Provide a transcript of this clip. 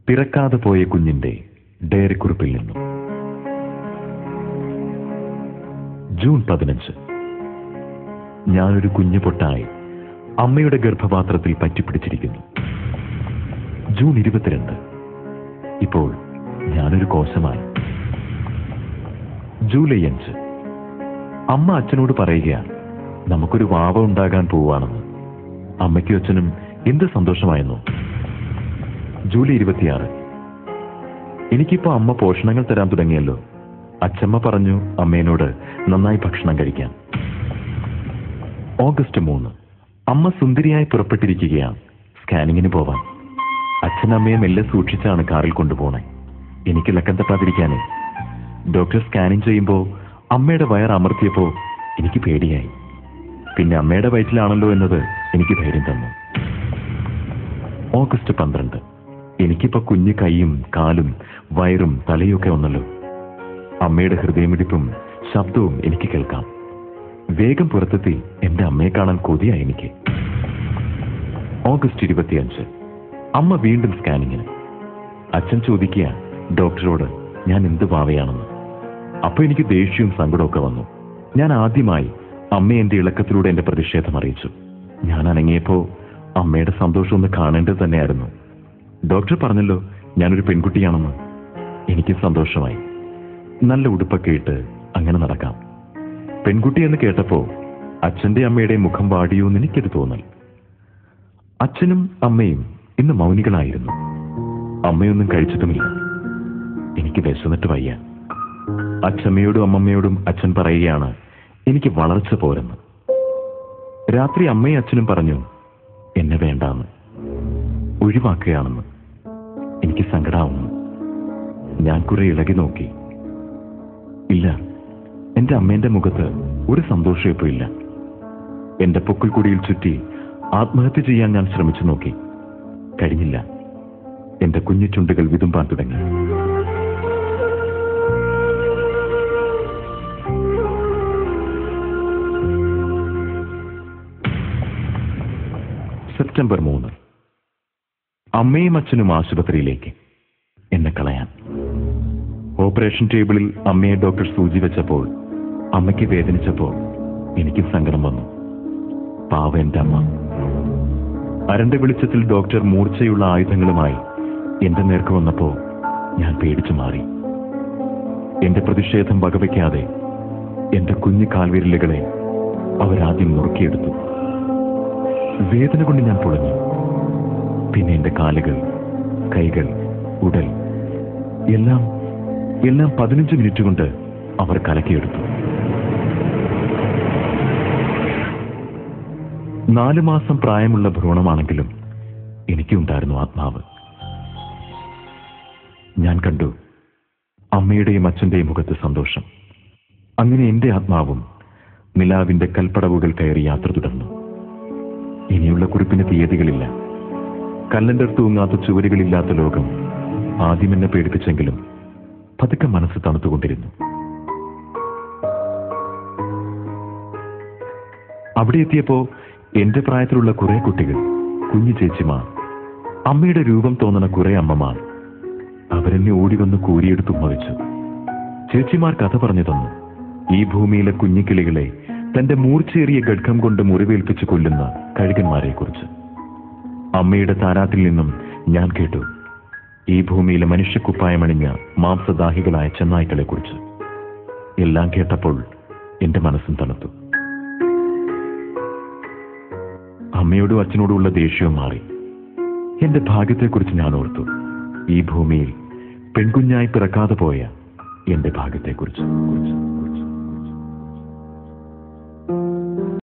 പിറക്കാതെ പോയ കുഞ്ഞിന്റെ ഡയറിക്കുറിപ്പിൽ നിന്നും. ജൂൺ 15. ഞാനൊരു കുഞ്ഞു പൊട്ടായി അമ്മയുടെ ഗർഭപാത്രത്തിൽ പറ്റിപ്പിടിച്ചിരിക്കുന്നു. ജൂൺ 22. ഇപ്പോൾ ഞാനൊരു കോശമായി. ജൂലൈ 5. അമ്മ അച്ഛനോട് പറയുകയാണ്, നമുക്കൊരു വാവ ഉണ്ടാകാൻ പോവുകയാണെന്ന്. അമ്മയ്ക്കും അച്ഛനും എന്ത് സന്തോഷമായിരുന്നു. ജൂലൈ 26. എനിക്കിപ്പോ അമ്മ പോഷണങ്ങൾ തരാൻ തുടങ്ങിയല്ലോ. അച്ഛമ്മ പറഞ്ഞു അമ്മേനോട് നന്നായി ഭക്ഷണം കഴിക്കാൻ. ഓഗസ്റ്റ് 3. അമ്മ സുന്ദരിയായി പുറപ്പെട്ടിരിക്കുകയാണ് സ്കാനിങ്ങിന് പോവാൻ. അച്ഛനമ്മയെ മെല്ലെ സൂക്ഷിച്ചാണ് കാറിൽ കൊണ്ടുപോണേ. എനിക്ക് ലക്കം തട്ടാതിരിക്കാനേ. ഡോക്ടർ സ്കാനിങ് ചെയ്യുമ്പോൾ അമ്മയുടെ വയർ അമർത്തിയപ്പോ എനിക്ക് പേടിയായി. പിന്നെ അമ്മയുടെ വയറ്റിലാണല്ലോ എന്നത് എനിക്ക് ധൈര്യം തന്നു. ഓഗസ്റ്റ് 12. എനിക്കിപ്പോ കുഞ്ഞു കൈയും കാലും വയറും തലയൊക്കെ വന്നല്ലോ. അമ്മയുടെ ഹൃദയമിടിപ്പും ശബ്ദവും എനിക്ക് കേൾക്കാം. വേഗം പുറത്തെത്തി എന്റെ അമ്മയെ കാണാൻ കൊതിയായി എനിക്ക്. ഓഗസ്റ്റ് 25. അമ്മ വീണ്ടും സ്കാനിങ്ങിന്. അച്ഛൻ ചോദിക്കുക ഡോക്ടറോട് ഞാൻ എന്ത് ഭാവയാണെന്ന്. അപ്പൊ എനിക്ക് ദേഷ്യവും സങ്കടമൊക്കെ വന്നു. ഞാൻ ആദ്യമായി അമ്മ എന്റെ ഇളക്കത്തിലൂടെ എന്റെ പ്രതിഷേധം അറിയിച്ചു. ഞാൻ അനങ്ങിയപ്പോ അമ്മയുടെ സന്തോഷം ഒന്ന് കാണേണ്ടത് തന്നെയായിരുന്നു. ഡോക്ടർ പറഞ്ഞല്ലോ ഞാനൊരു പെൺകുട്ടിയാണെന്ന്. എനിക്ക് സന്തോഷമായി. നല്ല ഉടുപ്പൊക്കെ ഇട്ട് അങ്ങനെ നടക്കാം. പെൺകുട്ടി എന്ന് കേട്ടപ്പോ അച്ഛന്റെ അമ്മയുടെ മുഖം വാടിയോന്ന് എനിക്കൊരു തോന്നൽ. അച്ഛനും അമ്മയും ഇന്ന് മൗനികളായിരുന്നു. അമ്മയൊന്നും കഴിച്ചിട്ടുമില്ല. എനിക്ക് വിശന്നിട്ട് വയ്യ. അച്ഛമ്മയോടും അമ്മമ്മയോടും അച്ഛൻ പറയുകയാണ് എനിക്ക് വളർച്ച പോരെന്ന്. രാത്രി അമ്മയും അച്ഛനും പറഞ്ഞു എന്നെ വേണ്ടാന്ന്, ഒഴിവാക്കുകയാണെന്ന്. എനിക്ക് സങ്കടാവുന്നു. ഞാൻ കുറെ ഇളകി നോക്കി. ഇല്ല, എന്റെ അമ്മേന്റെ മുഖത്ത് ഒരു സന്തോഷം ഇപ്പോ ഇല്ല. എന്റെ പൊക്കിൾക്കുടിയിൽ ചുറ്റി ആത്മഹത്യ ചെയ്യാൻ ഞാൻ ശ്രമിച്ചു നോക്കി. കഴിഞ്ഞില്ല. എന്റെ കുഞ്ഞു ചുണ്ടുകൾ വിതുമ്പാൻ തുടങ്ങി. സെപ്റ്റംബർ 3. അമ്മയും അച്ഛനും ആശുപത്രിയിലേക്ക് എന്നെ കളയാൻ. ഓപ്പറേഷൻ ടേബിളിൽ അമ്മയെ ഡോക്ടർ സൂചി വെച്ചപ്പോൾ അമ്മയ്ക്ക് വേദനിച്ചപ്പോൾ എനിക്കും സങ്കടം വന്നു. പാവ എന്റെ അമ്മ. അരണ്ട വെളിച്ചത്തിൽ ഡോക്ടർ മൂർച്ചയുള്ള ആയുധങ്ങളുമായി എന്റെ നേർക്ക് വന്നപ്പോ ഞാൻ പേടിച്ചു മാറി. എന്റെ പ്രതിഷേധം വകവയ്ക്കാതെ എന്റെ കുഞ്ഞു കാൽവിരലുകളെ അവരാദ്യം നുറുക്കിയെടുത്തു. വേദന കൊണ്ട് ഞാൻ പൊളഞ്ഞു. പിന്നെ എന്റെ കാലുകൾ, കൈകൾ, ഉടൽ എല്ലാം 15 മിനിറ്റ് കൊണ്ട് അവർ കലക്കിയെടുത്തു. 4 മാസം പ്രായമുള്ള ഭ്രൂണമാണെങ്കിലും എനിക്കുണ്ടായിരുന്നു ആത്മാവ്. ഞാൻ കണ്ടു അമ്മയുടെയും അച്ഛന്റെയും മുഖത്ത് സന്തോഷം. അങ്ങനെ എന്റെ ആത്മാവും നിലാവിന്റെ കൽപ്പടവുകൾ കയറി യാത്ര തുടർന്നു. ഇനിയുള്ള കുറിപ്പിന് തീയതികളില്ല. കലണ്ടർ തൂങ്ങാത്ത ചുവരുകളില്ലാത്ത ലോകം ആദ്യം എന്നെ പേടിപ്പിച്ചെങ്കിലും പതുക്കെ മനസ്സ് തണുത്തുകൊണ്ടിരുന്നു. അവിടെ എത്തിയപ്പോ എന്റെ പ്രായത്തിലുള്ള കുറെ കുട്ടികൾ, കുഞ്ഞു ചേച്ചിമാർ, അമ്മയുടെ രൂപം തോന്നുന്ന കുറെ അമ്മമാർ അവരെന്നെ ഓടിവന്ന് കൂരിയെടുത്ത് ഉമ്മ വെച്ചു. ചേച്ചിമാർ കഥ പറഞ്ഞു തന്നു. ഈ ഭൂമിയിലെ കുഞ്ഞിക്കിളികളെ തന്റെ മൂർച്ചയേറിയ ഖഡ്ഗം കൊണ്ട് മുറിവേൽപ്പിച്ച് കൊല്ലുന്ന കഴുകന്മാരെ കുറിച്ച്. അമ്മയുടെ താരാട്ടിൽ നിന്നും ഞാൻ കേട്ടു ഈ ഭൂമിയിലെ മനുഷ്യക്കുപ്പായമണിഞ്ഞ മാംസദാഹികളായ ചെന്നായ്ക്കളെ കുറിച്ച്. എല്ലാം കേട്ടപ്പോൾ എന്റെ മനസ്സും തണുത്തു. അമ്മയോടും അച്ഛനോടുമുള്ള ദേഷ്യവും മാറി. എന്റെ ഭാഗ്യത്തെക്കുറിച്ച് ഞാൻ ഓർത്തു. ഈ ഭൂമിയിൽ പെൺകുഞ്ഞായി പിറക്കാതെ പോയ എന്റെ ഭാഗ്യത്തെക്കുറിച്ച്.